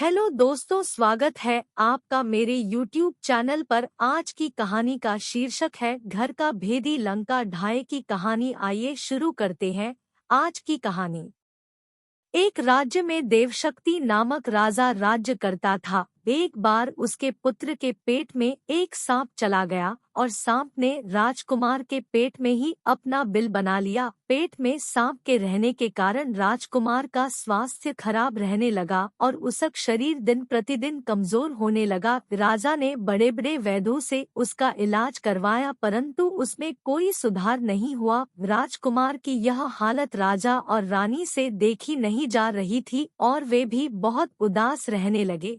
Hello दोस्तों, स्वागत है आपका मेरे YouTube चैनल पर। आज की कहानी का शीर्षक है घर का भेदी लंका ढाए की कहानी। आइए शुरू करते हैं आज की कहानी। एक राज्य में देवशक्ति नामक राजा राज्य करता था। एक बार उसके पुत्र के पेट में एक सांप चला गया और सांप ने राजकुमार के पेट में ही अपना बिल बना लिया। पेट में सांप के रहने के कारण राजकुमार का स्वास्थ्य खराब रहने लगा और उसका शरीर दिन प्रतिदिन कमजोर होने लगा। राजा ने बड़े बड़े वैद्यों से उसका इलाज करवाया, परंतु उसमें कोई सुधार नहीं हुआ। राजकुमार की यह हालत राजा और रानी से देखी नहीं जा रही थी और वे भी बहुत उदास रहने लगे।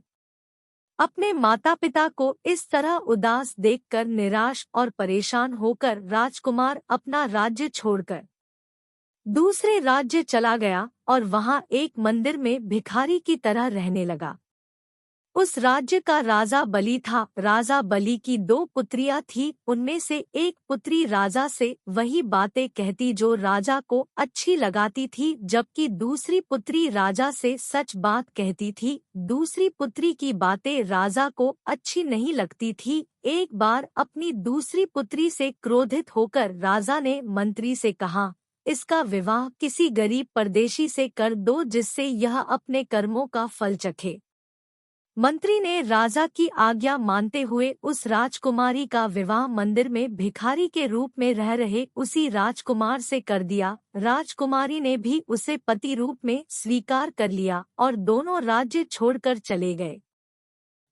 अपने माता पिता को इस तरह उदास देखकर निराश और परेशान होकर राजकुमार अपना राज्य छोड़कर दूसरे राज्य चला गया और वहां एक मंदिर में भिखारी की तरह रहने लगा। उस राज्य का राजा बलि था। राजा बलि की 2 पुत्रियां थीं। उनमें से एक पुत्री राजा से वही बातें कहती जो राजा को अच्छी लगाती थी, जबकि दूसरी पुत्री राजा से सच बात कहती थी। दूसरी पुत्री की बातें राजा को अच्छी नहीं लगती थी। एक बार अपनी दूसरी पुत्री से क्रोधित होकर राजा ने मंत्री से कहा, इसका विवाह किसी गरीब परदेशी से कर दो जिससे यह अपने कर्मों का फल चखे। मंत्री ने राजा की आज्ञा मानते हुए उस राजकुमारी का विवाह मंदिर में भिखारी के रूप में रह रहे उसी राजकुमार से कर दिया। राजकुमारी ने भी उसे पति रूप में स्वीकार कर लिया और दोनों राज्य छोड़कर चले गए।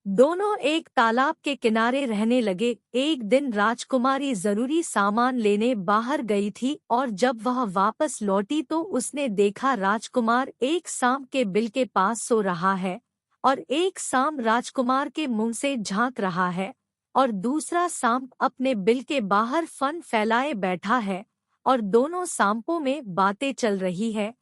दोनों एक तालाब के किनारे रहने लगे। एक दिन राजकुमारी जरूरी सामान लेने बाहर गई थी और जब वह वापस लौटी तो उसने देखा राजकुमार एक सांप के बिल के पास सो रहा है और एक सांप राजकुमार के मुंह से झांक रहा है और दूसरा सांप अपने बिल के बाहर फन फैलाए बैठा है और दोनों सांपों में बातें चल रही है।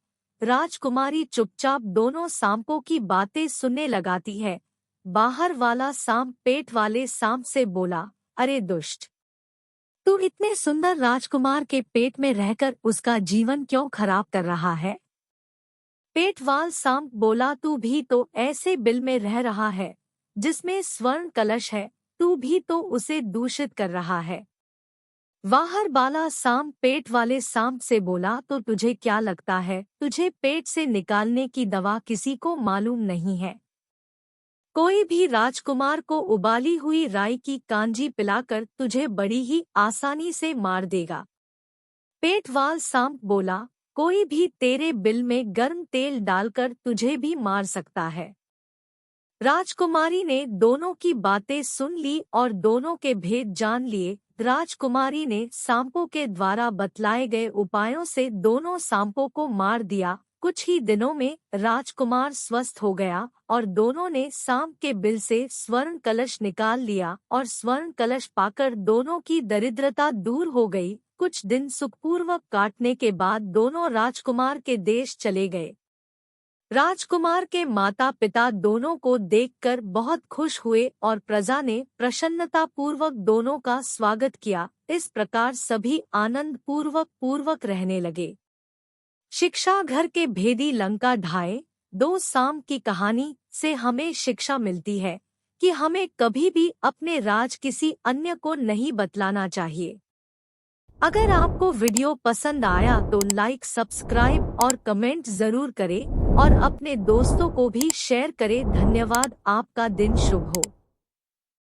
राजकुमारी चुपचाप दोनों सांपों की बातें सुनने लगाती है। बाहर वाला सांप पेट वाले सांप से बोला, अरे दुष्ट, तू इतने सुंदर राजकुमार के पेट में रहकर उसका जीवन क्यों खराब कर रहा है? पेटवाल सांप बोला, तू भी तो ऐसे बिल में रह रहा है जिसमें स्वर्ण कलश है, तू भी तो उसे दूषित कर रहा है। बाहर वाला सांप पेट वाले सांप से बोला, तो तुझे क्या लगता है तुझे पेट से निकालने की दवा किसी को मालूम नहीं है? कोई भी राजकुमार को उबाली हुई राई की कांजी पिलाकर तुझे बड़ी ही आसानी से मार देगा। पेटवाल सांप बोला, कोई भी तेरे बिल में गर्म तेल डालकर तुझे भी मार सकता है। राजकुमारी ने दोनों की बातें सुन ली और दोनों के भेद जान लिए। राजकुमारी ने सांपों के द्वारा बतलाए गए उपायों से दोनों सांपों को मार दिया। कुछ ही दिनों में राजकुमार स्वस्थ हो गया और दोनों ने सांप के बिल से स्वर्ण कलश निकाल लिया और स्वर्ण कलश पाकर दोनों की दरिद्रता दूर हो गई। कुछ दिन सुखपूर्वक काटने के बाद दोनों राजकुमार के देश चले गए। राजकुमार के माता पिता दोनों को देखकर बहुत खुश हुए और प्रजा ने प्रसन्नतापूर्वक दोनों का स्वागत किया। इस प्रकार सभी आनंद पूर्वक रहने लगे। शिक्षा घर के भेदी लंका ढाए 2 सांप की कहानी से हमें शिक्षा मिलती है कि हमें कभी भी अपने राज किसी अन्य को नहीं बतलाना चाहिए। अगर आपको वीडियो पसंद आया तो लाइक, सब्सक्राइब और कमेंट जरूर करें और अपने दोस्तों को भी शेयर करें। धन्यवाद। आपका दिन शुभ हो।